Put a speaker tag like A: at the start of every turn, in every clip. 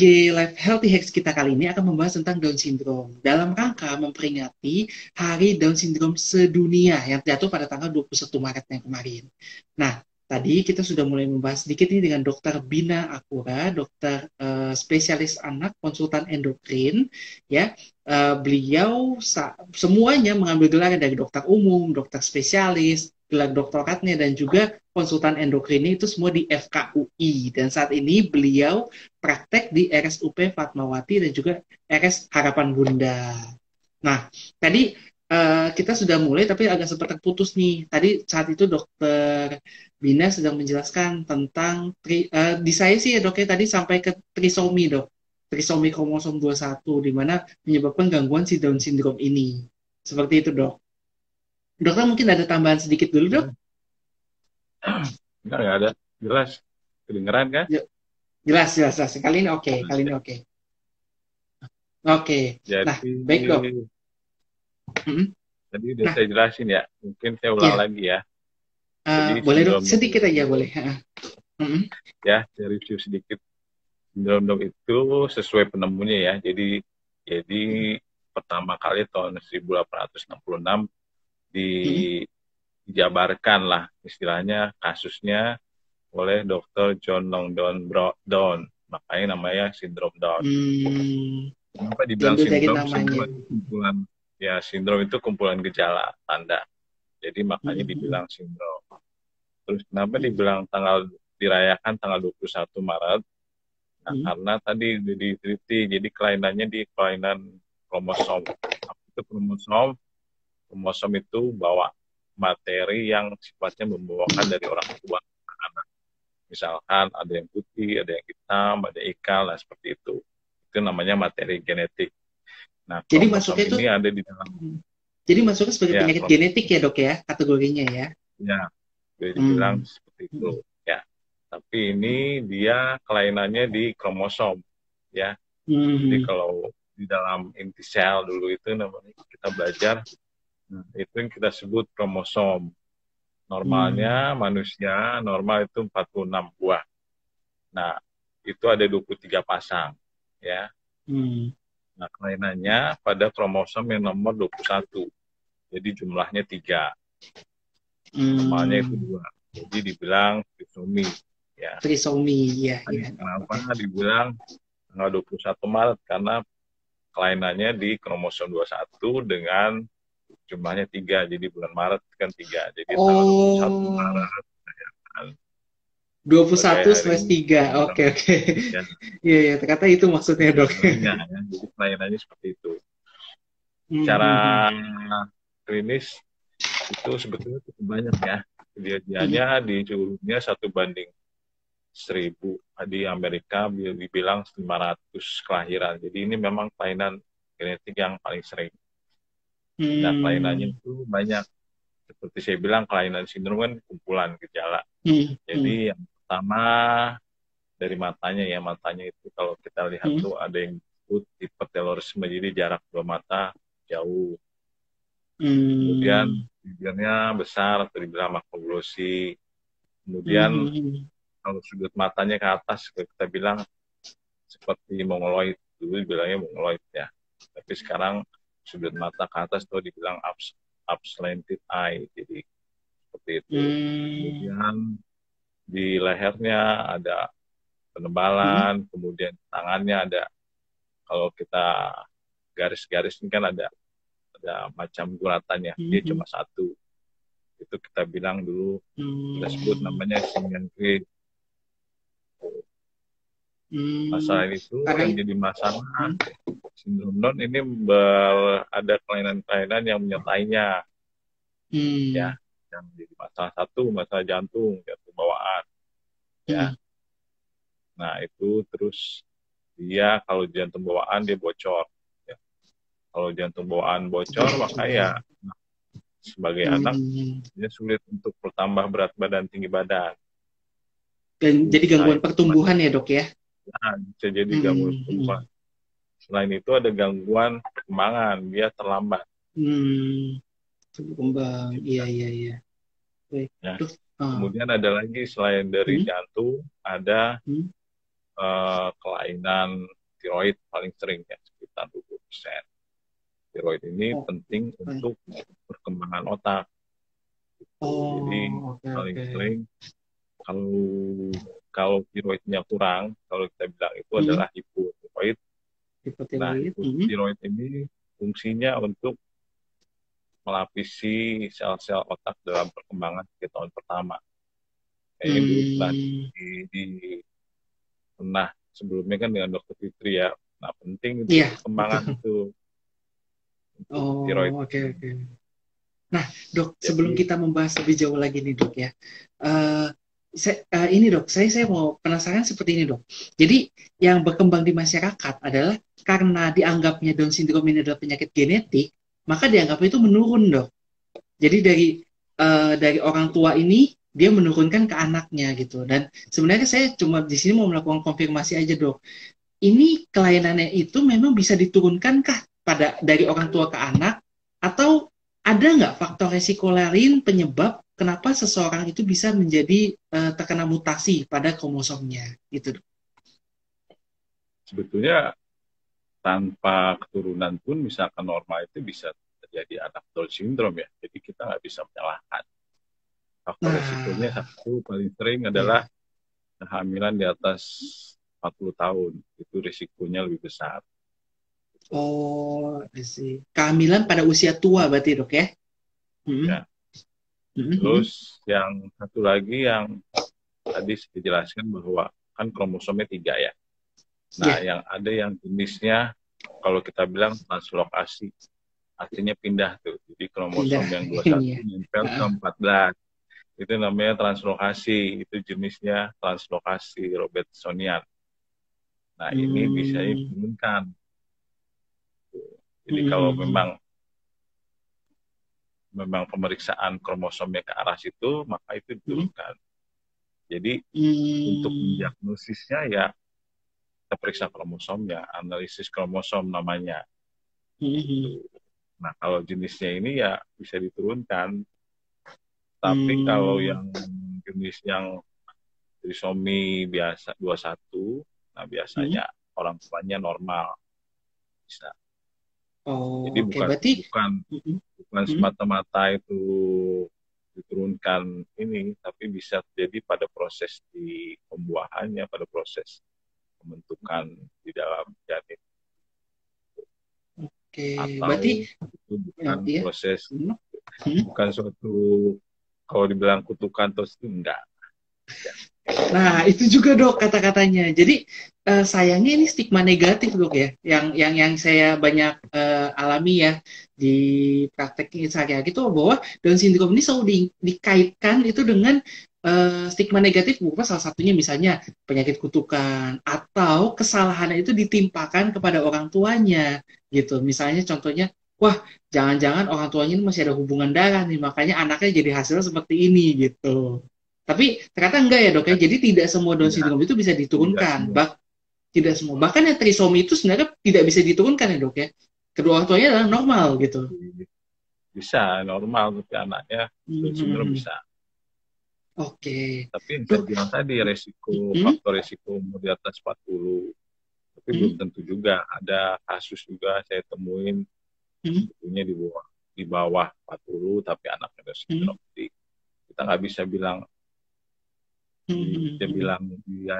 A: Life Healthy Hacks kita kali ini akan membahas tentang Down Syndrome dalam rangka memperingati Hari Down Syndrome sedunia yang jatuh pada tanggal 21 Maret yang kemarin. Nah, tadi kita sudah mulai membahas sedikit ini dengan Dr. Bina Akura, dokter spesialis anak, konsultan endokrin, ya. Beliau semuanya mengambil gelar dari dokter umum, dokter spesialis, gelar doktoratnya dan juga konsultan endokrinnya itu semua di FKUI, dan saat ini beliau praktek di RSUP Fatmawati dan juga RS Harapan Bunda. Nah, tadi kita sudah mulai tapi agak sempat terputus nih. Tadi saat itu dokter Bina sedang menjelaskan tentang di saya sih ya dok ya tadi sampai ke trisomi dok. Trisomi kromosom 21 di mana menyebabkan gangguan si Down syndrome ini. Seperti itu dok. Dokter mungkin ada tambahan sedikit dulu dok?
B: Enggak ada. Jelas. Kedengeran kan?
A: Jelas, jelas, jelas. Kali ini oke, kali ini oke. Oke. Nah,
B: Jadi,
A: baik dok.
B: tadi udah
A: Nah,
B: saya jelasin ya. Mungkin saya ulang
A: ya,
B: lagi ya. Jadi
A: boleh dok,
B: sindrom
A: sedikit aja
B: itu,
A: boleh.
B: ya, saya review sedikit. Sindrom itu sesuai penemunya ya. Jadi pertama kali tahun 1866 dijabarkan lah istilahnya kasusnya oleh Dr. John Langdon Down. Makanya namanya sindrom Down. Kenapa dibilang
A: Diambil dari
B: sindrom?
A: namanya.
B: Sindrom itu kumpulan gejala tanda. Jadi makanya dibilang sindrom. Terus kenapa dibilang dirayakan tanggal 21 Maret? Nah, karena tadi diteliti, jadi kelainannya di kelainan kromosom. Apa itu kromosom? Kromosom itu bawa materi yang sifatnya membawakan dari orang tua ke anak. Misalkan ada yang putih, ada yang hitam, ada ikal, nah seperti itu. Itu namanya materi genetik. Nah,
A: Jadi
B: kromosom
A: masuknya itu,
B: ini ada di dalam.
A: jadi masuknya sebagai
B: Ya,
A: penyakit genetik ya dok ya, kategorinya ya.
B: ya, bisa dibilang seperti itu. Ya, tapi ini dia kelainannya di kromosom. Ya, jadi kalau di dalam inti sel dulu itu namanya kita belajar, itu yang kita sebut kromosom. Normalnya manusia normal itu 46 buah. Nah, itu ada 23 pasang. Ya. Nah, kelainannya pada kromosom yang nomor 21. Jadi jumlahnya 3. Normalnya itu 2. Jadi dibilang trisomi. Ya.
A: Trisomi, ya, ya.
B: Kenapa dibilang tanggal 21 Maret? Karena kelainannya di kromosom 21 dengan jumlahnya 3. Jadi bulan Maret kan 3. Jadi tanggal 21 Maret.
A: 21/3. Oke, oke.
B: Ya.
A: Iya, ya, ternyata itu maksudnya dok.
B: Ya. Jadi kelainannya seperti itu. Secara klinis itu sebetulnya cukup banyak ya. Kejadiannya di seluruh dunia 1/1000. Di Amerika dibilang 500 kelahiran. Jadi ini memang kelainan genetik yang paling sering. Nah, kelainannya itu banyak. Seperti saya bilang, kelainan sindrom kan kumpulan gejala. Jadi yang pertama dari matanya ya. Matanya itu kalau kita lihat tuh ada yang disebut hipertelorisme. Jadi jarak dua mata jauh. Kemudian bibirnya besar atau dibilang makroglosi. Kemudian kalau sudut matanya ke atas kita bilang seperti mongoloid, dulu dibilangnya mongoloid ya. Tapi sekarang sudut mata ke atas itu dibilang upslanted eye, jadi seperti itu. Kemudian di lehernya ada penebalan, kemudian tangannya ada, kalau kita garis-garis ini kan ada macam gulatannya, dia cuma satu. Itu kita bilang dulu, kita sebut namanya simetri. Masalah itu yang jadi masalah sindrom Down ini ada kelainan-kelainan yang menyertainya, ya, yang jadi masalah satu, masalah jantung bawaan, ya. Nah itu terus dia kalau jantung bawaan dia bocor, ya. Kalau jantung bawaan bocor maka ya sebagai anak dia sulit untuk bertambah berat badan, tinggi badan.
A: Jadi gangguan pertumbuhan ya dok ya?
B: Nah, bisa jadi gangguan pertumbuhan. Selain itu ada gangguan perkembangan, dia terlambat.
A: Berkembang, iya, iya, iya. Baik.
B: Ya. Kemudian ada lagi selain dari jantung, ada kelainan tiroid paling sering ya, sekitar 20%. Tiroid ini
A: Oh,
B: penting untuk perkembangan otak. Jadi
A: oke,
B: paling
A: oke.
B: sering kalau kalau tiroidnya kurang, kalau kita bilang itu
A: Hmm,
B: adalah hipotiroid. Nah,
A: hipotiroid.
B: hipotiroid ini fungsinya untuk melapisi sel-sel otak dalam perkembangan 3 tahun pertama. Kayaknya dulu pernah
A: Hmm,
B: pernah sebelumnya kan dengan Dokter Fitri ya. Nah, penting untuk
A: iya,
B: perkembangan
A: betul.
B: itu untuk tiroid
A: Oh, oke,
B: ini.
A: oke. Nah, dok, sebelum
B: Jadi
A: kita membahas lebih jauh lagi nih, dok ya. eh ini dok, saya mau penasaran seperti ini dok. Jadi yang berkembang di masyarakat adalah karena dianggapnya Down syndrome ini adalah penyakit genetik, maka dianggap itu menurun dok. Jadi dari orang tua ini dia menurunkan ke anaknya gitu. Dan sebenarnya saya cuma di sini mau melakukan konfirmasi aja dok. Ini kelainannya itu memang bisa diturunkankah pada dari orang tua ke anak atau ada nggak faktor resiko lain penyebab kenapa seseorang itu bisa menjadi terkena mutasi pada kromosomnya gitu.
B: sebetulnya tanpa keturunan pun misalkan normal itu bisa terjadi anak Down syndrome ya. Jadi kita nggak bisa menyalahkan. Faktor resikonya
A: Nah,
B: satu paling sering adalah
A: ya.
B: kehamilan di atas 40 tahun. Itu risikonya lebih besar.
A: Oh, sih. Kehamilan pada usia tua berarti dok ya? Mm-hmm.
B: Ya.
A: Mm-hmm.
B: Terus yang satu lagi yang tadi saya jelaskan bahwa kan kromosomnya 3 ya. Nah,
A: Ya,
B: yang ada yang jenisnya kalau kita bilang translokasi, artinya pindah tuh. Jadi kromosom
A: pindah
B: yang
A: ini
B: 21
A: ya.
B: nempel ke
A: Ah,
B: 14. Itu namanya translokasi. Itu jenisnya translokasi Robertsonian. Nah, ini bisa
A: hmm.
B: diturunkan. Jadi kalau
A: Hmm.
B: memang pemeriksaan kromosomnya ke arah situ, maka itu
A: Hmm.
B: diturunkan. Jadi untuk
A: Hmm.
B: mendiagnosisnya ya kita periksa kromosomnya, analisis kromosom namanya.
A: Hmm.
B: Nah, kalau jenisnya ini ya bisa diturunkan. Tapi kalau
A: Hmm.
B: yang jenis yang trisomi biasa 21, nah
A: Hmm.
B: biasanya orang tuanya normal bisa. Jadi
A: Oh, oke.
B: bukan
A: Berarti,
B: bukan
A: hmm.
B: bukan
A: Hmm.
B: semata-mata itu diturunkan ini, tapi bisa terjadi pada proses di pembuahannya, pada proses pembentukan di dalam janin,
A: Oke. Berarti,
B: atau itu bukan
A: iya.
B: proses,
A: Hmm. Hmm.
B: bukan suatu kalau dibilang kutukan terus itu enggak. Ya.
A: Nah, itu juga dok kata-katanya. Jadi sayangnya ini stigma negatif dok ya, yang saya banyak alami ya di praktek sehari-hari itu bahwa Down syndrome ini selalu dikaitkan itu dengan stigma negatif berupa salah satunya misalnya penyakit kutukan atau kesalahan itu ditimpakan kepada orang tuanya gitu. Misalnya contohnya, wah jangan-jangan orang tuanya ini masih ada hubungan darah nih, makanya anaknya jadi hasilnya seperti ini gitu. Tapi ternyata enggak ya dok ya. Jadi tidak semua Down
B: Tidak,
A: syndrome itu bisa
B: tidak
A: diturunkan.
B: semua.
A: Tidak semua. Bahkan yang trisomi itu sebenarnya tidak bisa diturunkan ya dok ya. Kedua orang tuanya adalah normal gitu.
B: Bisa normal, tapi anaknya Down syndrome
A: Hmm.
B: bisa.
A: Oke.
B: Tapi yang saya
A: Dok,
B: bilang tadi,
A: hmm?
B: faktor resiko umur di atas 40, tapi belum
A: Hmm?
B: tentu juga. Ada kasus juga saya temuin,
A: Hmm?
B: sebetulnya di bawah 40, tapi anaknya Down
A: Hmm?
B: syndrome. Jadi kita nggak bisa bilang,
A: Hmm?
B: dia
A: Hmm?
B: bilang dia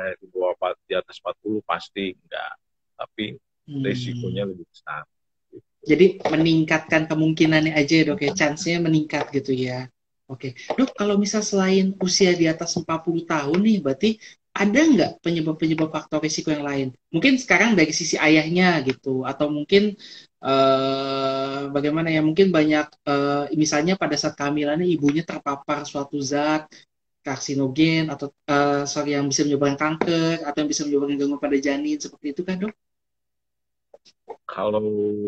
B: di atas 40 pasti enggak. Tapi resikonya
A: Hmm.
B: lebih besar. Gitu.
A: Jadi meningkatkan kemungkinannya aja ya dok ya. Chance-nya meningkat gitu ya. Oke. Dok, kalau misal selain usia di atas 40 tahun nih, berarti ada nggak penyebab-penyebab faktor risiko yang lain? Mungkin sekarang dari sisi ayahnya gitu, atau mungkin bagaimana ya? Mungkin banyak, misalnya pada saat kehamilannya ibunya terpapar suatu zat karsinogen atau sorry yang bisa menyebabkan kanker atau yang bisa menyebabkan gangguan pada janin seperti itu kan dok?
B: Kalau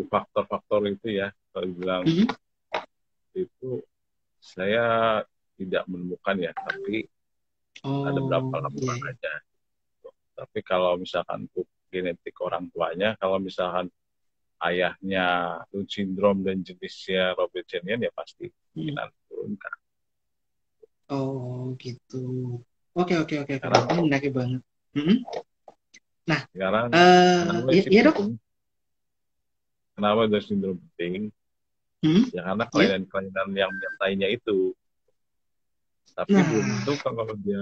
B: faktor-faktor itu ya, kalau bilang
A: Hmm?
B: itu saya tidak menemukan ya, tapi ada beberapa
A: Oh, iya,
B: laporan
A: iya.
B: aja. Tapi kalau misalkan untuk genetik orang tuanya, kalau misalkan ayahnya Down syndrome dan jenisnya Robertsonian ya pasti
A: Hmm.
B: kemungkinan turunkan.
A: Oh, gitu. Oke, oke, oke, oke.
B: Sekarang
A: Ini menarik banget. Mm-mm. Nah,
B: Sekarang kenapa
A: ya,
B: sih
A: ya dok.
B: penting? Kenapa Down syndrome penting?
A: Hmm,
B: Ya karena
A: ya.
B: kelainan-kelainan yang menyertainya itu. Tapi belum
A: Nah,
B: tentu kalau dia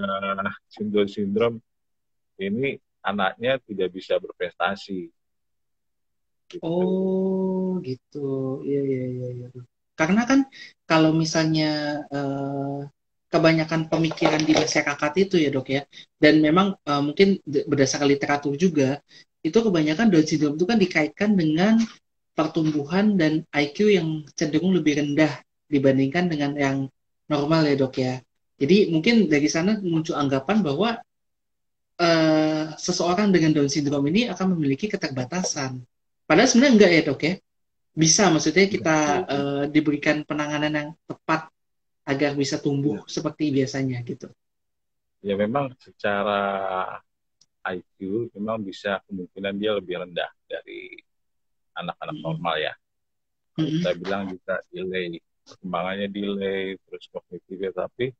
B: sindrom ini anaknya tidak bisa berprestasi gitu.
A: oh gitu. Iya, iya, iya, iya. Karena kan kalau misalnya eh, kebanyakan pemikiran di masyarakat itu ya dok ya, dan memang mungkin berdasarkan literatur juga, itu kebanyakan Down syndrome itu kan dikaitkan dengan pertumbuhan dan IQ yang cenderung lebih rendah dibandingkan dengan yang normal ya dok ya. Jadi mungkin dari sana muncul anggapan bahwa seseorang dengan Down syndrome ini akan memiliki keterbatasan. Padahal sebenarnya enggak ya dok ya. Bisa maksudnya kita diberikan penanganan yang tepat agar bisa tumbuh
B: Ya,
A: seperti biasanya gitu.
B: ya memang secara IQ memang bisa kemungkinan dia lebih rendah dari anak-anak
A: Mm-mm.
B: normal ya. Kalau kita
A: Mm-mm.
B: bilang juga delay, perkembangannya delay, terus kognitifnya, tapi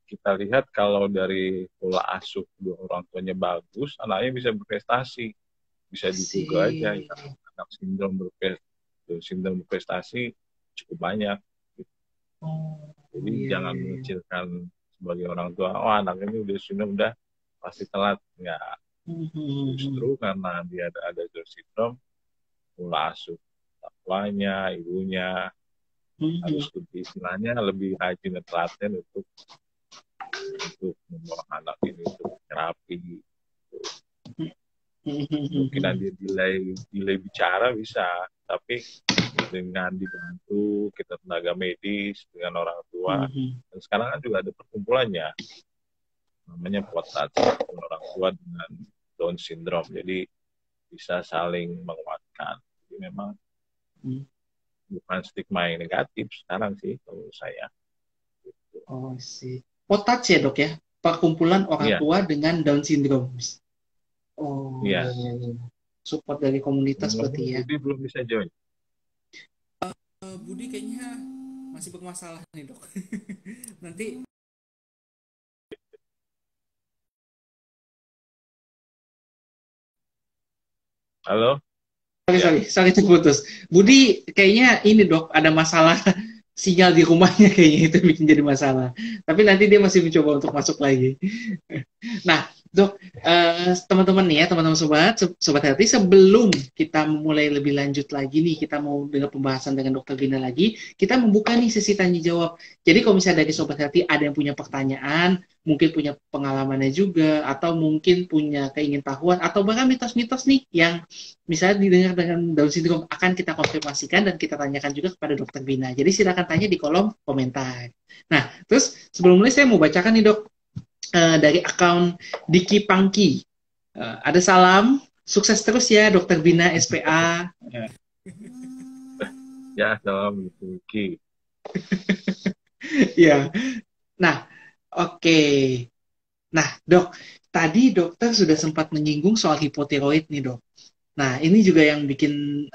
B: kita lihat kalau dari pola asuh dua orang tuanya bagus, anaknya bisa berprestasi. Bisa di-Google aja
A: Asik.
B: ya, anak sindrom berprestasi cukup banyak.
A: Oh,
B: Jadi
A: iya,
B: jangan
A: iya, iya.
B: mengecilkan sebagai orang tua, oh anak ini udah sindrom, udah pasti telat. Nggak,
A: Mhm.
B: justru karena dia ada Down syndrome, pola asuh orang tuanya, ibunya harus
A: Mhm.
B: lebih istilahnya lebih rajin dan telaten untuk membawa anak ini untuk terapi. Kemungkinan
A: Mhm.
B: dia delay bicara bisa, tapi dengan dibantu kita tenaga medis dengan orang tua.
A: Mhm.
B: Dan sekarang kan juga ada perkumpulannya, namanya Potat, orang tua dengan Down syndrome. Jadi bisa saling menguatkan. Jadi memang
A: Mhm.
B: bukan stigma yang negatif sekarang sih kalau saya.
A: Oh, sih. Potats ya, Dok ya? Perkumpulan orang
B: Iya,
A: tua dengan Down syndrome. Oh, iya,
B: iya.
A: iya, iya. Support dari komunitas berarti
B: Ngomong
A: ya.
B: Budi belum bisa join.
A: Budi kayaknya masih bermasalah nih, Dok. Nanti
B: Halo?
A: sorry,
B: Ya.
A: sorry, sorry terputus. Budi kayaknya ini dok, ada masalah sinyal di rumahnya kayaknya itu bikin jadi masalah. Tapi nanti dia masih mencoba untuk masuk lagi. Nah, dok, teman-teman nih ya, teman-teman sobat, sobat healthy, sebelum kita memulai lebih lanjut lagi nih, kita mau dengar pembahasan dengan dokter Gina lagi, kita membuka nih sesi tanya jawab. Jadi kalau misalnya dari sobat healthy ada yang punya pertanyaan, mungkin punya pengalamannya juga, atau mungkin punya keingintahuan, atau bahkan mitos-mitos nih yang misalnya didengar dengan Down syndrome akan kita konfirmasikan dan kita tanyakan juga kepada dokter Bina. Jadi silakan tanya di kolom komentar. Nah, terus sebelum mulai saya mau bacakan nih dok dari akun Diki Pangki. Ada salam, sukses terus ya dokter Bina SPA.
B: Ya, dalam Ki.
A: Ya, nah oke. Okay. Nah dok, tadi dokter sudah sempat menyinggung soal hipotiroid nih dok. Nah, ini juga yang bikin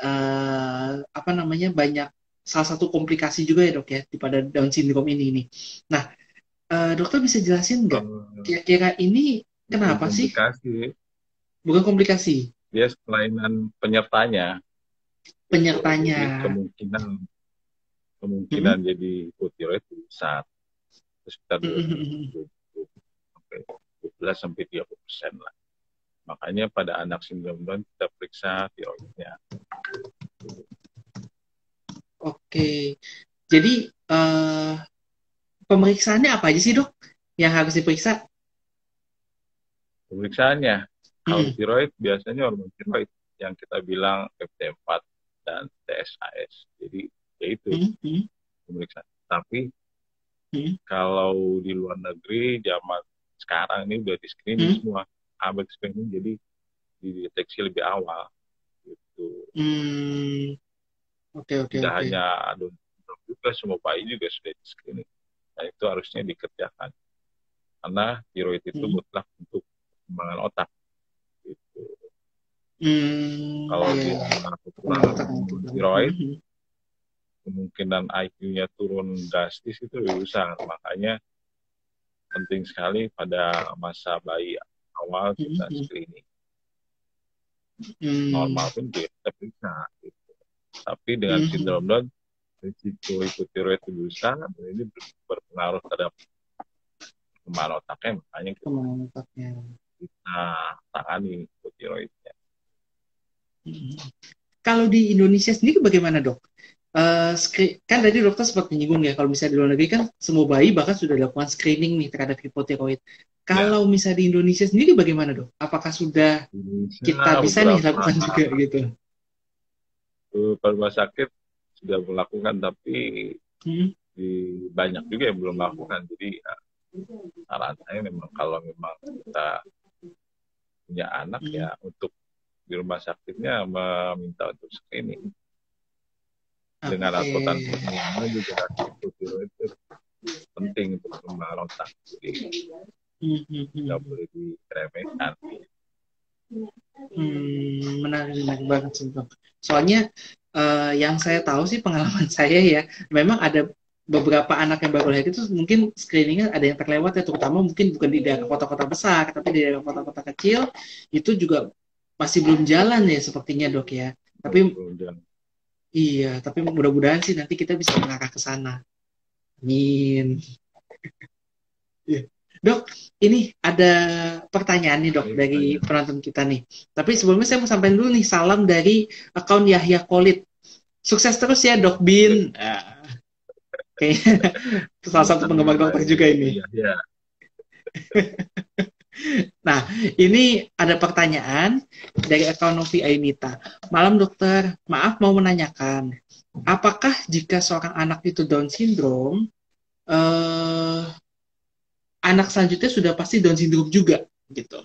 A: apa namanya banyak salah satu komplikasi juga ya dok ya di pada Down syndrome ini nih. Nah, dokter bisa jelasin nggak
B: Eh,
A: kira-kira ini
B: bukan
A: kenapa sih?
B: komplikasi,
A: Bukan komplikasi,
B: dia kelainan penyertanya gitu.
A: penyertanya.
B: Jadi kemungkinan kemungkinan
A: Mm-mm.
B: jadi hipotiroid besar, itu sekitar
A: Mm-mm.
B: 12 sampai 30% lah. Makanya pada anak sindrom Down kita periksa tiroidnya.
A: Oke, jadi eh, pemeriksaannya apa aja sih dok yang harus diperiksa?
B: Pemeriksaannya, kalau
A: Mm-mm.
B: tiroid biasanya hormon tiroid yang kita bilang FT4 dan TSH. Jadi ya itu
A: Mm-mm.
B: pemeriksaan. Tapi
A: Mm-mm.
B: kalau di luar negeri zaman sekarang ini udah di screening
A: Mm-mm.
B: semua, abek screening jadi dideteksi lebih awal gitu.
A: Mm. Oke, oke,
B: Tidak
A: oke.
B: hanya adult juga, semua bayi juga sudah di screening. Nah itu harusnya dikerjakan karena tiroid itu
A: Mm-mm.
B: mutlak untuk perkembangan otak gitu. Kalau
A: Iya,
B: dia
A: iya.
B: kekurangan
A: Otak itu
B: hormon
A: kan.
B: tiroid,
A: Mhm.
B: kemungkinan IQ-nya turun drastis itu lebih besar. Makanya penting sekali pada masa bayi awal kita
A: Mhm.
B: screening. normal pun kita periksa. Gitu. Tapi dengan
A: Hmm.
B: sindrom Down, risiko hipotiroid itu besar, dan ini berpengaruh terhadap perkembangan otaknya, makanya
A: Kemana otaknya?
B: kita tangani hipotiroidnya.
A: Hmm. Kalau di Indonesia sendiri bagaimana dok? Kan tadi dokter sempat menyinggung ya, kalau misalnya di luar negeri kan semua bayi bahkan sudah dilakukan screening nih terhadap hipotiroid.
B: Ya,
A: Kalau misalnya di Indonesia sendiri bagaimana dok? Apakah sudah
B: di Indonesia
A: kita bisa nih
B: beberapa
A: lakukan juga gitu?
B: rumah sakit sudah melakukan, tapi
A: Hmm.
B: di banyak juga yang belum melakukan. Jadi ya, saran saya memang kalau memang kita punya anak
A: Hmm.
B: ya untuk di rumah sakitnya meminta untuk screening dengan
A: Oke.
B: angkutan semua juga hipotiroid itu penting untuk perkembangan otak. Jadi
A: Hmm, hmm,
B: nggak
A: hmm.
B: boleh diremehkan.
A: Menarik, menarik banget sih dok. Soalnya yang saya tahu sih pengalaman saya ya, memang ada beberapa anak yang baru lahir itu mungkin screeningnya ada yang terlewat ya, terutama mungkin bukan di daerah kota-kota besar, tapi di daerah kota-kota kecil itu juga masih belum jalan ya sepertinya dok ya. Tapi iya, tapi mudah-mudahan sih nanti kita bisa mengarah ke sana. Amin. Iya. Dok, ini ada pertanyaan nih dok
B: Ini
A: dari
B: banyak.
A: penonton kita nih. Tapi sebelumnya saya mau sampaikan dulu nih salam dari akun Yahya Khalid. Sukses terus ya Dok Bin. Kayaknya salah satu penggemar dokter
B: Baik,
A: juga ini.
B: iya, iya.
A: Nah, ini ada pertanyaan dari akun Novi Ainita. Malam dokter, maaf mau menanyakan, apakah jika seorang anak itu Down syndrome, eh, anak selanjutnya sudah pasti Down syndrome juga, gitu?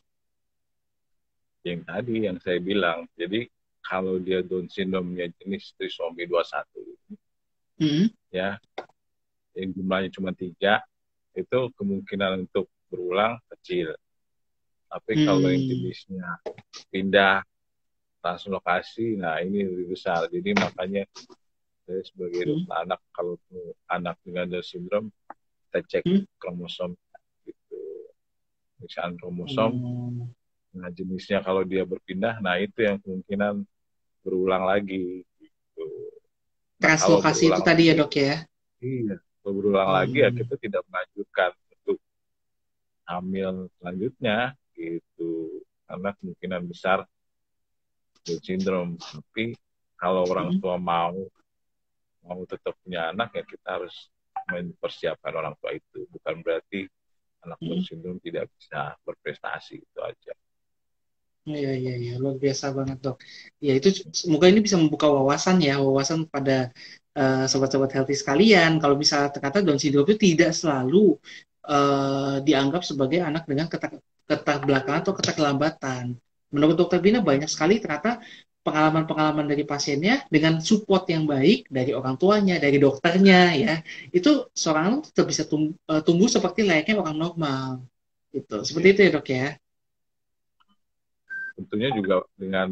B: Yang tadi yang saya bilang, jadi kalau dia Down syndrome-nya jenis trisomi 21,
A: Hmm.
B: ya, yang jumlahnya cuma 3, itu kemungkinan untuk berulang kecil. Tapi kalau yang
A: Hmm.
B: jenisnya pindah translokasi, nah ini lebih besar. Jadi makanya saya sebagai
A: Hmm.
B: dokter anak, kalau anak dengan Down syndrome, kita cek
A: Hmm.
B: kromosom, gitu. Pemeriksaan kromosom,
A: Hmm.
B: nah jenisnya kalau dia berpindah, nah itu yang kemungkinan berulang lagi. Gitu. Nah kalau
A: Translokasi itu
B: berulang
A: tadi ya
B: lagi,
A: dok ya?
B: iya, kalau berulang lagi ya
A: Hmm.
B: kita tidak melanjutkan untuk hamil selanjutnya, gitu. Karena kemungkinan besar Down syndrome. Tapi kalau orang
A: Hmm.
B: tua mau tetap punya anak, ya kita harus mempersiapkan orang tua itu. Bukan berarti anak Down
A: Hmm.
B: syndrome tidak bisa berprestasi, itu aja.
A: Iya, iya, iya, luar biasa banget dok. Ya itu semoga ini bisa membuka wawasan ya, wawasan pada sobat-sobat healthy sekalian. Kalau bisa ternyata Down syndrome itu tidak selalu dianggap sebagai anak dengan keterbelakangan atau keterlambatan. Menurut Dokter Bina banyak sekali ternyata pengalaman-pengalaman dari pasiennya dengan support yang baik dari orang tuanya, dari dokternya ya, itu seorang anak tetap bisa tumbuh seperti layaknya orang normal. Gitu. Seperti
B: Ya.
A: itu ya dok ya.
B: Tentunya juga dengan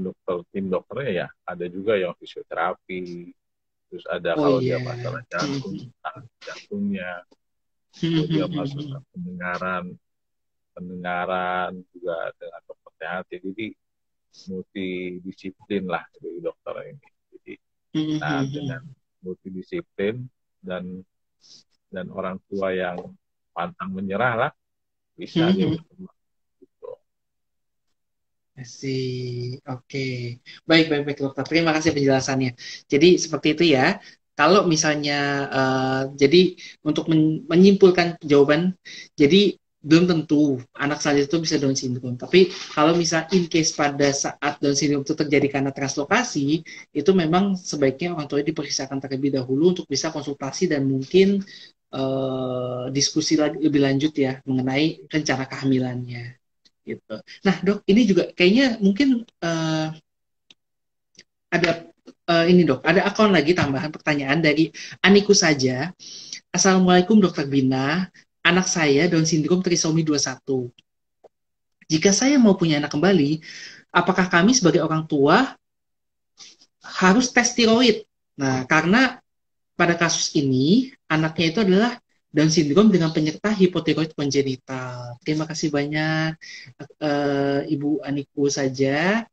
B: tim dokternya ya, ada juga yang fisioterapi, terus ada
A: Oh
B: kalau dia
A: iya.
B: masalah jantung,
A: Mhm.
B: jantungnya,
A: Mhm,
B: kalau dia
A: mhm,
B: masalah
A: mhm.
B: pendengaran juga dengan dokter THT. Jadi multidisiplin lah dari dokter ini. Jadi,
A: Mhm,
B: nah dengan
A: mhm.
B: multidisiplin dan orang tua yang pantang menyerah lah, bisa dia
A: Mhm.
B: berkembang. Gitu.
A: Oke. Baik, baik, baik, dokter. Terima kasih penjelasannya. Jadi, seperti itu ya. Kalau misalnya, jadi untuk menyimpulkan jawaban, jadi belum tentu anak saja itu bisa Down syndrome. Tapi kalau misal in case pada saat Down syndrome itu terjadi karena translokasi, itu memang sebaiknya orang tua diperiksakan terlebih dahulu untuk bisa konsultasi dan mungkin diskusi lagi lebih lanjut ya mengenai rencana kehamilannya gitu. Nah, Dok, ini juga kayaknya mungkin ada ini Dok, ada akun lagi tambahan pertanyaan dari Aniku saja. Assalamualaikum Dokter Bina, anak saya Down syndrome trisomi 21. Jika saya mau punya anak kembali, apakah kami sebagai orang tua harus tes tiroid? Nah, karena pada kasus ini anaknya itu adalah Down syndrome dengan penyerta hipotiroid kongenital. Terima kasih banyak Ibu Aniku saja.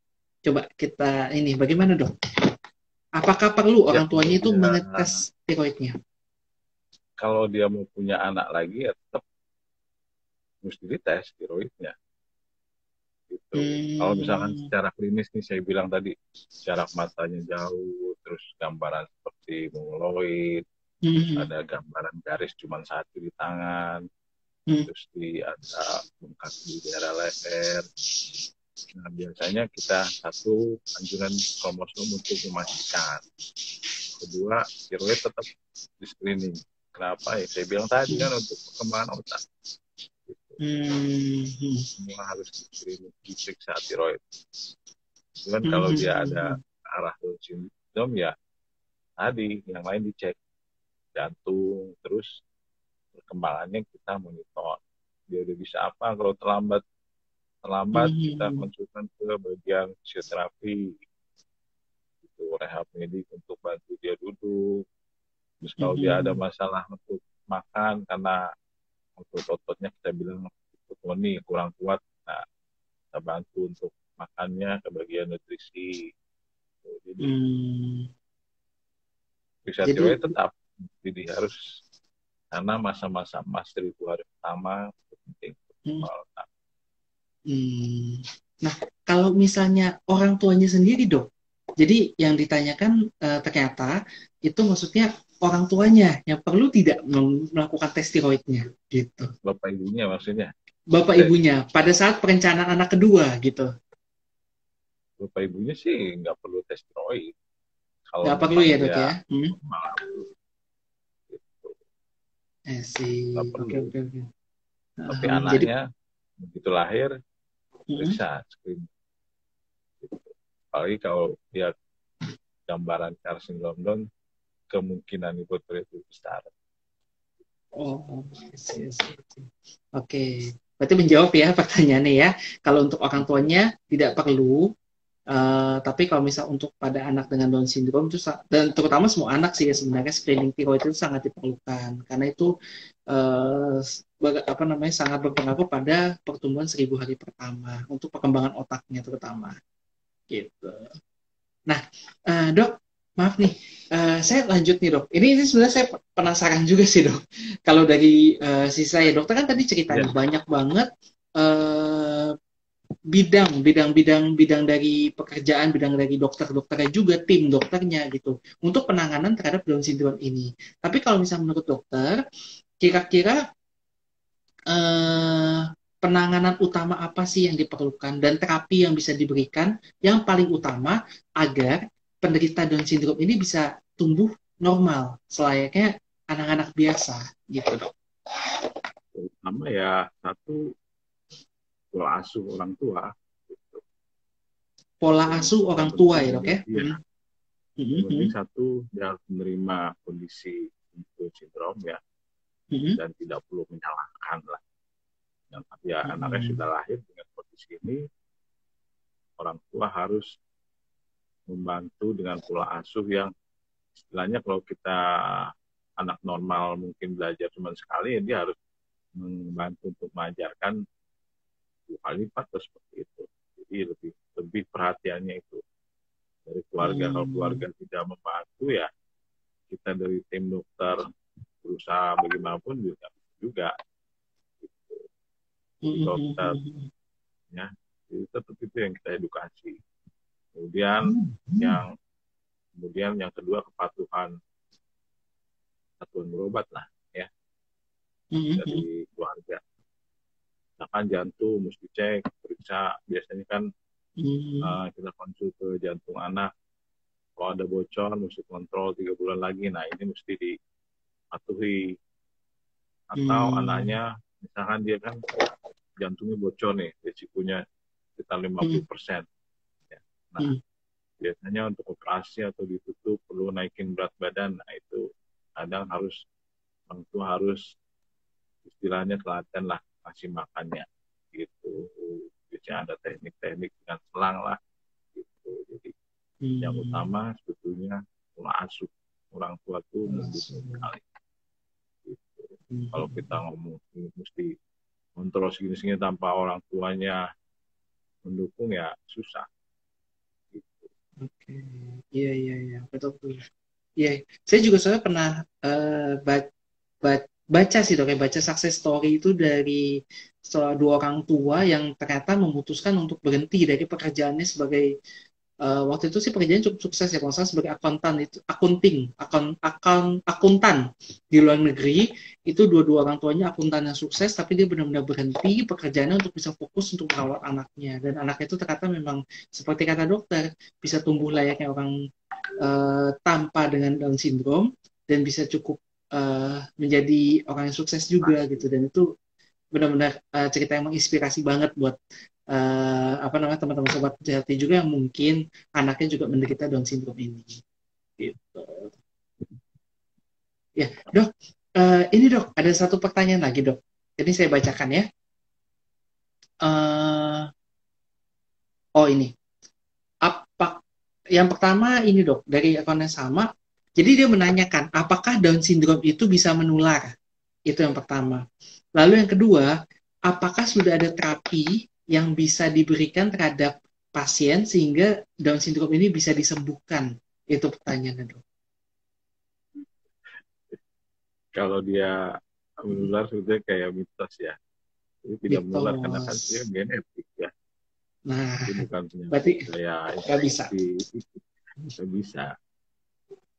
A: Coba kita ini bagaimana dok? Apakah perlu
B: Ya,
A: orang tuanya itu mengetes tiroidnya?
B: kalau dia mau punya anak lagi ya tetap mesti dites tiroidnya. Gitu. Kalau misalkan secara klinis nih saya bilang tadi jarak matanya jauh, terus gambaran seperti mongoloid, ada gambaran garis cuma satu di tangan, terus ada bengkak di daerah leher. Nah, biasanya kita satu anjuran kromosom untuk memastikan. Kedua, tiroid tetap di screening. Kenapa? Ya, saya bilang tadi kan untuk perkembangan otak. Semua harus di screening, diperiksa tiroid. Cuman kalau dia ada arah Down syndrome ya tadi yang lain dicek jantung, terus perkembangannya kita monitor. Dia udah bisa apa? Kalau terlambat kita konsultan ke bagian fisioterapi, itu rehab medik untuk bantu dia duduk. Terus kalau dia ada masalah untuk makan karena otot-ototnya kita bilang nih kurang kuat, nah kita bantu untuk makannya ke bagian nutrisi. Jadi periksa tiroid tetap, jadi harus karena masa-masa emas 1000 hari pertama itu penting.
A: Nah, kalau misalnya orang tuanya sendiri dok, jadi yang ditanyakan ternyata itu maksudnya orang tuanya yang perlu tidak melakukan tes tiroidnya gitu.
B: Bapak ibunya maksudnya?
A: Bapak ibunya pada saat perencanaan anak kedua gitu.
B: Bapak ibunya sih nggak perlu tes tiroid. Kalau
A: nggak perlu ya dok ya?
B: Nggak perlu.
A: Oke.
B: Tapi anaknya begitu lahir periksa screening. Apalagi kalau dia gambaran syndrome Down, kemungkinan hipotiroid itu besar.
A: Oke. Berarti menjawab ya pertanyaannya ya. Kalau untuk orang tuanya tidak perlu, tapi kalau misal untuk pada anak dengan Down syndrome itu dan terutama semua anak sih ya sebenarnya screening tiroid itu sangat diperlukan karena itu sangat berpengaruh pada pertumbuhan 1000 hari pertama untuk perkembangan otaknya terutama gitu. Nah, dok, maaf nih, saya lanjut nih dok. Ini sebenarnya saya penasaran juga sih dok. Kalau dari sisi saya, dokter kan tadi ceritanya banyak banget bidang dari pekerjaan, bidang dari dokternya juga, tim dokternya gitu, untuk penanganan terhadap Down syndrome ini. Tapi kalau misalnya menurut dokter, kira-kira penanganan utama apa sih yang diperlukan dan terapi yang bisa diberikan yang paling utama agar penderita Down syndrome ini bisa tumbuh normal selayaknya anak-anak biasa gitu dok.
B: Pertama ya satu pola asuh orang tua.
A: Pola asuh orang tua ya dok ya.
B: Penting satu dia harus menerima kondisi Down syndrome ya dan tidak perlu menyalahkan lah. Ya anaknya sudah lahir dengan kondisi ini, orang tua harus membantu dengan pola asuh yang istilahnya kalau kita anak normal mungkin belajar cuma sekali, ya dia harus membantu untuk mengajarkan 2 kali lipat atau seperti itu. Jadi lebih perhatiannya itu dari keluarga. Kalau keluarga tidak membantu ya kita dari tim dokter berusaha bagaimanapun juga. Kalau kita ya itu tetap itu yang kita edukasi. Kemudian yang kedua kepatuhan satuan berobat lah ya dari keluarga. Misalkan jantung mesti cek, periksa. Biasanya kan kita konsul ke jantung anak. Kalau ada bocor mesti kontrol 3 bulan lagi. Nah ini mesti dipatuhi. Atau anaknya misalkan dia kan jantungnya bocor nih, risikonya sekitar 50%. Ya. Nah, biasanya untuk operasi atau ditutup perlu naikin berat badan. Nah, itu kadang orang tua harus istilahnya telaten lah kasih makannya. Gitu. Biasanya ada teknik-teknik dengan selang lah. Gitu. Jadi yang utama sebetulnya pola asuh. Orang tua tuh mendukung sekali. Gitu. Kalau kita ngomong mesti kontrol segini-segini tanpa orang tuanya mendukung ya susah.
A: Iya, iya, iya, betul, betul. Iya, saya juga soalnya pernah baca sih dok, kayak baca success story itu dari dua orang tua yang ternyata memutuskan untuk berhenti dari pekerjaannya sebagai waktu itu sih pekerjaan cukup sukses ya, kalau nggak salah sebagai akuntan itu akuntan di luar negeri. Itu dua-dua orang tuanya akuntan yang sukses, tapi dia benar-benar berhenti pekerjaannya untuk bisa fokus untuk merawat anaknya, dan anaknya itu ternyata memang seperti kata dokter bisa tumbuh layaknya orang tanpa dengan Down syndrome, dan bisa cukup menjadi orang yang sukses juga gitu. Dan itu benar-benar cerita yang menginspirasi banget buat apa namanya teman-teman sobat jati juga yang mungkin anaknya juga menderita Down syndrome ini. Gitu. Ya, dok. Ini dok, ada satu pertanyaan lagi dok. Ini saya bacakan ya. Oh ini, apa yang pertama ini dok dari akun yang sama. Jadi dia menanyakan apakah Down syndrome itu bisa menular? Itu yang pertama. Lalu yang kedua, apakah sudah ada terapi yang bisa diberikan terhadap pasien sehingga Down syndrome ini bisa disembuhkan? Itu pertanyaannya dok.
B: Kalau dia menular sudah kayak mitos ya. Jadi tidak menular karena kan dia
A: Mitos.
B: genetik ya.
A: Nah,
B: Itu bukan
A: berarti
B: penyakit kayak
A: nggak bisa.
B: infeksi. Itu bisa.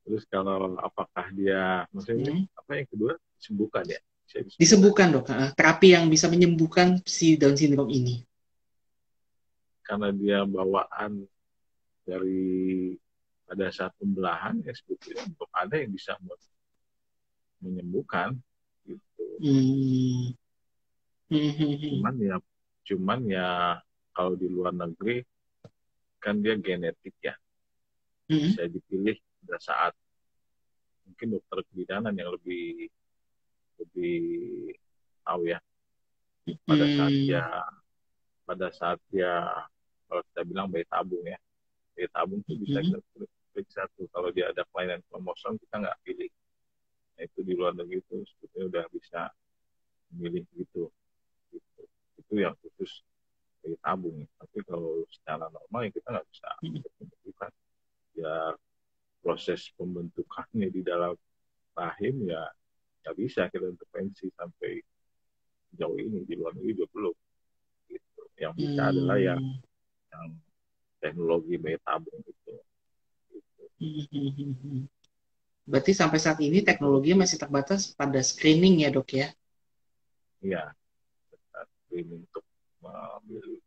B: Terus kalau apakah dia, maksudnya apa yang kedua, disembuhkan ya? Bisa disembuhkan.
A: Disembuhkan dok, terapi yang bisa menyembuhkan si Down syndrome ini.
B: Karena dia bawaan dari pada saat pembelahan ya sebetulnya untuk ada yang bisa menyembuhkan gitu. Cuman ya kalau di luar negeri kan dia genetik ya. Bisa dipilih pada saat mungkin dokter kebidanan yang lebih tahu ya. Pada saat dia kalau kita bilang bayi tabung ya. Bayi tabung itu bisa kita periksa tuh kalau dia ada kelainan kromosom kita nggak pilih. Nah, itu di luar negeri itu sebetulnya udah bisa memilih gitu. Itu yang khusus bayi tabung. Tapi kalau secara normal ya kita nggak bisa menentukan. Ya proses pembentukannya di dalam rahim ya nggak bisa kita intervensi sampai jauh ini, di luar negeri juga belum. Gitu. Yang bisa adalah yang teknologi bayi tabung itu.
A: Berarti sampai saat ini teknologinya masih terbatas pada screening ya dok ya?
B: Iya, screening untuk memilih.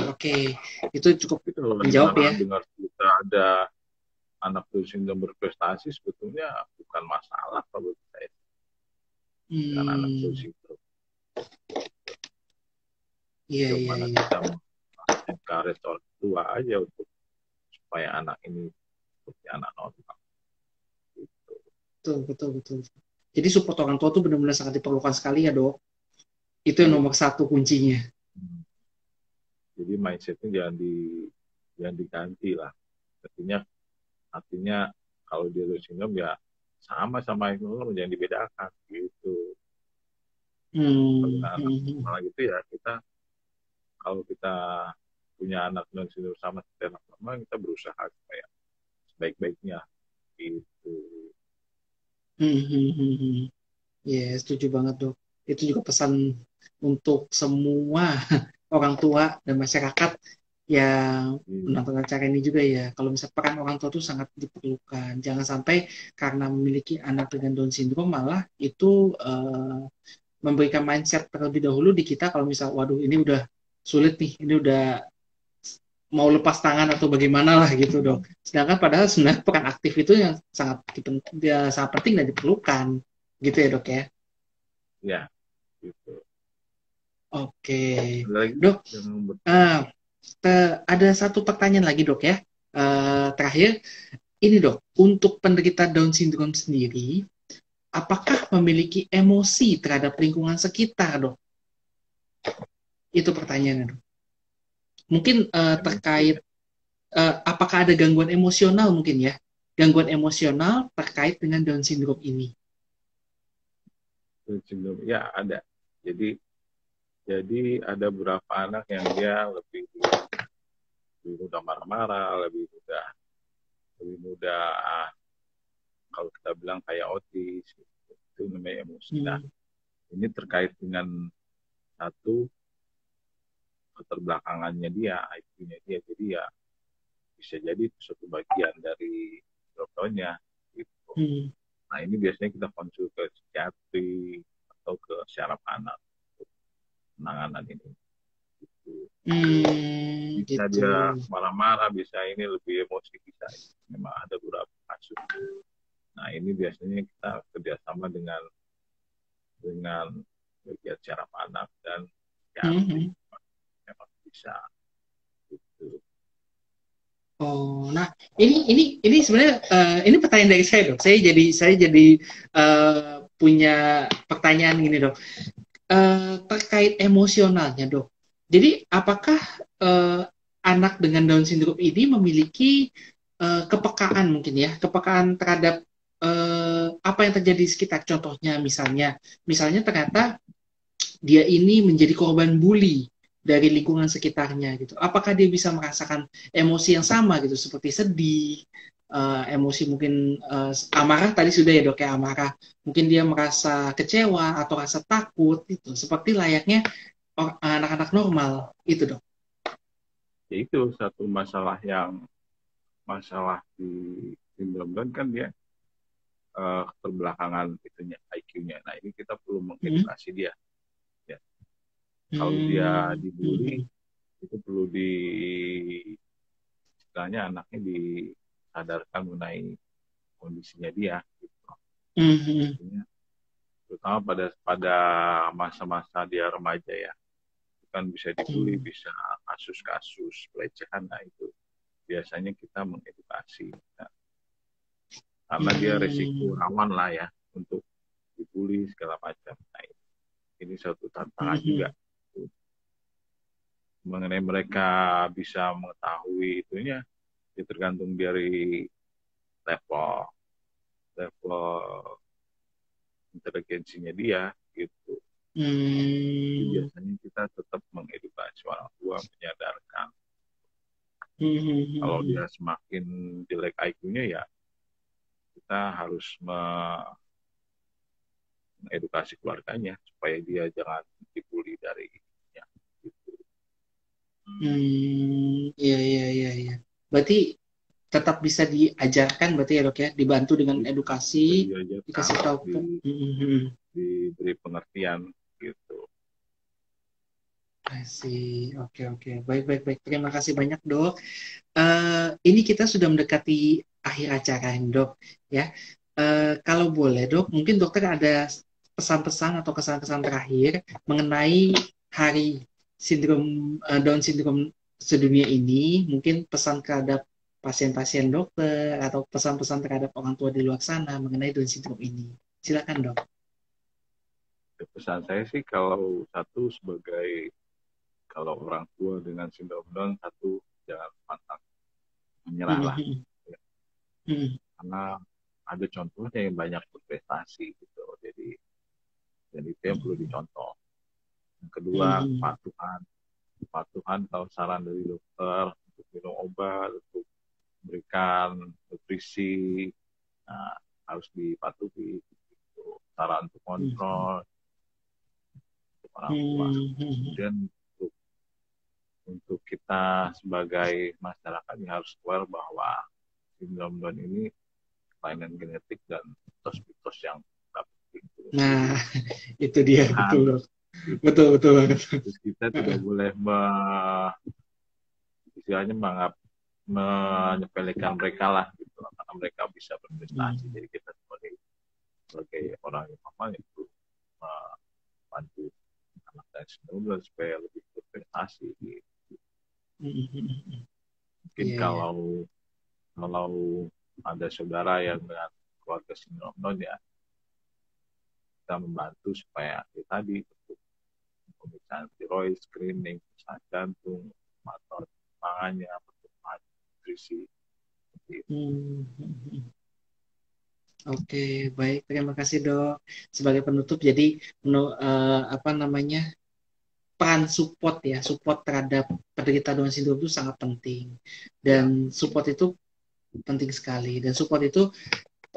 A: Oke. Itu cukup menjawab ya.
B: Dengar kita ada anak Down syndrome berprestasi sebetulnya bukan masalah kalau saya dengan anak Down syndrome. Cuma kita encourage orang tua aja untuk supaya anak ini seperti anak normal. Gitu.
A: Betul. Jadi support orang tua tuh benar-benar sangat diperlukan sekali ya dok. Itu yang nomor satu kuncinya.
B: Jadi mindsetnya jangan diganti lah. Artinya kalau dia Down syndrome ya sama yang normal jangan dibedakan gitu. Kalau anak normal gitu ya kalau kita punya anak Down syndrome sama seperti anak normal kita berusaha supaya sebaik-baiknya gitu.
A: Ya, setuju banget dok. Itu juga pesan untuk semua orang tua dan masyarakat yang menonton acara ini juga ya. Kalau misalnya peran orang tua itu sangat diperlukan. Jangan sampai karena memiliki anak dengan Down syndrome malah itu memberikan mindset terlebih dahulu di kita kalau misal waduh ini udah sulit nih, ini udah mau lepas tangan atau bagaimana lah gitu dok. Sedangkan padahal sebenarnya peran aktif itu yang sangat penting dan diperlukan gitu ya dok ya.
B: Ya, gitu.
A: Oke, dok. Ada satu pertanyaan lagi dok ya. Terakhir, ini dok, untuk penderita Down syndrome sendiri, apakah memiliki emosi terhadap lingkungan sekitar dok? Itu pertanyaannya dok. Mungkin terkait apakah ada gangguan emosional mungkin ya? Gangguan emosional terkait dengan Down syndrome ini?
B: Down syndrome, ya ada. Jadi Jadi ada beberapa anak yang dia lebih mudah marah-marah, lebih mudah kalau kita bilang kayak otis, itu namanya emosi. Nah, ini terkait dengan satu keterbelakangannya dia, IQ-nya dia. Jadi ya bisa jadi itu suatu bagian dari drop-down-nya gitu. Nah, ini biasanya kita konsul ke psikiatri atau ke syaraf anak untuk penanganan ini. Gitu. Bisa
A: gitu.
B: dia marah-marah, bisa ini lebih emosi, bisa memang ada beberapa kasus. Nah, ini biasanya kita kerjasama dengan bagian syaraf anak dan psikiatri. Memang bisa gitu.
A: Oh, nah ini sebenarnya ini pertanyaan dari saya dok. Saya jadi punya pertanyaan gini dok. Terkait emosionalnya dok. Jadi apakah anak dengan Down syndrome ini memiliki kepekaan mungkin ya, kepekaan terhadap apa yang terjadi di sekitar. Contohnya misalnya ternyata dia ini menjadi korban bully dari lingkungan sekitarnya gitu. Apakah dia bisa merasakan emosi yang sama gitu, seperti sedih, emosi mungkin amarah tadi sudah ya dok ya, amarah. Mungkin dia merasa kecewa atau rasa takut itu, seperti layaknya anak-anak normal itu dok.
B: Ya itu satu masalah di sindrom Down kan dia keterbelakangan itunya IQ-nya. Nah, ini kita perlu mengedukasi dia. Ya. Kalau dia dibully, itu perlu istilahnya anaknya disadarkan mengenai kondisinya dia. Gitu. Artinya, terutama pada masa-masa dia remaja ya, itu kan bisa dibully, bisa kasus-kasus pelecehan. Nah, itu biasanya kita mengedukasi. Nah, karena dia resiko rawan lah ya untuk dibully segala macam. Nah, ini suatu tantangan juga mengenai mereka bisa mengetahui itunya, ya tergantung dari level inteligensinya dia gitu. Jadi biasanya kita tetap mengedukasi orang tua, menyadarkan. Kalau dia semakin jelek IQ-nya ya kita harus mengedukasi keluarganya supaya dia jangan dibully dari ya, gitu.
A: Iya. Berarti tetap bisa diajarkan berarti ya dok ya, dibantu dengan edukasi, dikasih tahu ke
B: diberi pengertian gitu.
A: Oke. Baik. Terima kasih banyak dok. Ini kita sudah mendekati akhir acara dok ya. Kalau boleh dok, mungkin dokter ada pesan-pesan atau kesan-kesan terakhir mengenai hari Down syndrome sedunia ini. Mungkin pesan terhadap pasien-pasien dokter atau pesan-pesan terhadap orang tua di luar sana mengenai Down syndrome ini. Silakan dok.
B: Pesan saya sih kalau orang tua dengan sindrom Down, satu, jangan pantang menyerah lah. Karena ada contohnya yang banyak berprestasi gitu. Jadi itu yang perlu dicontoh. Yang kedua, patuhan kalau saran dari dokter untuk minum obat, untuk memberikan nutrisi, nah, harus dipatuhi. Gitu. Saran untuk kontrol untuk orang tua. Kemudian untuk kita sebagai masyarakat yang harus aware bahwa sindrom Down ini kelainan genetik dan mitos-mitos yang tak penting.
A: Nah, itu dia, betul banget.
B: Terus kita tidak boleh istilahnya menyepelekan mereka lah gitu, karena mereka bisa berprestasi. Jadi kita sebagai orang yang normal itu membantu anak dan sindrom supaya lebih berprestasi gitu. Mungkin kalau ada saudara yang dengan keluarga sindrom Down ya, kita membantu supaya tadi untuk pemeriksaan tiroid, screening, pemeriksaan jantung, atau pangannya, pertumbuhan nutrisi.
A: Oke, baik. Terima kasih dok. Sebagai penutup, jadi apa namanya? peran support ya, support terhadap penderita Down syndrome itu sangat penting. Dan support itu penting sekali. Dan support itu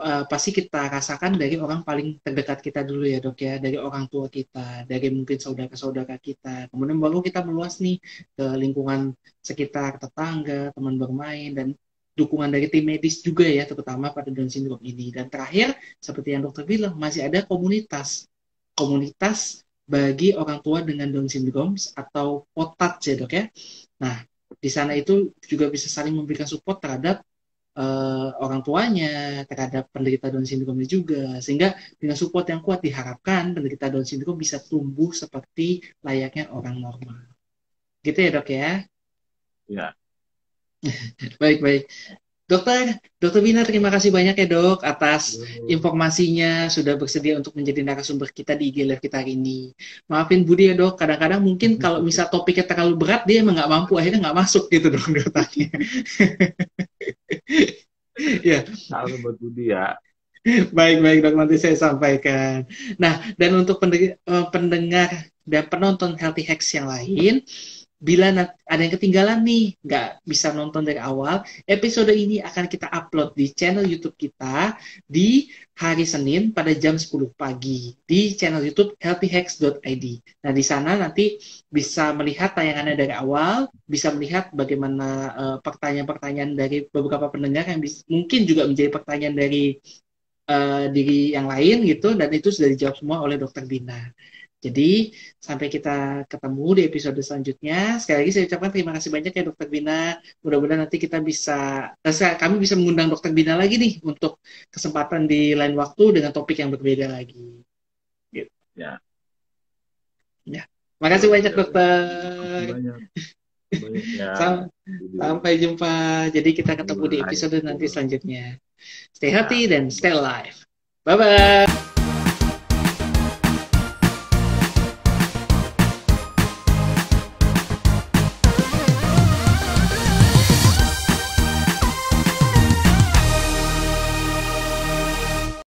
A: pasti kita rasakan dari orang paling terdekat kita dulu ya dok ya, dari orang tua kita, dari mungkin saudara-saudara kita, kemudian baru kita meluas nih ke lingkungan sekitar, tetangga, teman bermain, dan dukungan dari tim medis juga ya, terutama pada Down syndrome ini. Dan terakhir, seperti yang dokter bilang, masih ada komunitas bagi orang tua dengan Down syndrome atau POTAT ya dok ya. Nah, di sana itu juga bisa saling memberikan support terhadap orang tuanya, terhadap penderita Down syndrome juga, sehingga dengan support yang kuat diharapkan penderita Down syndrome bisa tumbuh seperti layaknya orang normal. Gitu ya dok ya?
B: Ya.
A: Baik. Dokter Bina, terima kasih banyak ya dok atas informasinya, sudah bersedia untuk menjadi narasumber kita di IG Live kita hari ini. Maafin Budi ya dok, kadang-kadang mungkin kalau misal topiknya terlalu berat, dia emang nggak mampu, akhirnya nggak masuk gitu dok dokternya.
B: Ya. Salam buat Budi ya.
A: Baik dok, nanti saya sampaikan. Nah, dan untuk pendengar dan penonton Healthy Hacks yang lain, bila ada yang ketinggalan nih, nggak bisa nonton dari awal, episode ini akan kita upload di channel YouTube kita di hari Senin pada jam 10 pagi di channel YouTube healthyhacks.id. Nah, di sana nanti bisa melihat tayangannya dari awal, bisa melihat bagaimana pertanyaan-pertanyaan dari beberapa pendengar yang mungkin juga menjadi pertanyaan dari diri yang lain gitu, dan itu sudah dijawab semua oleh Dokter Bina. Jadi, sampai kita ketemu di episode selanjutnya. Sekali lagi saya ucapkan terima kasih banyak ya Dokter Bina. Mudah-mudahan nanti kita kami bisa mengundang Dokter Bina lagi nih untuk kesempatan di lain waktu dengan topik yang berbeda lagi. Gitu.
B: Ya.
A: Makasih banyak dokter.
B: Banyak. Ya.
A: Sampai jumpa. Jadi kita ketemu di episode nanti selanjutnya. Stay healthy dan stay alive. Bye-bye.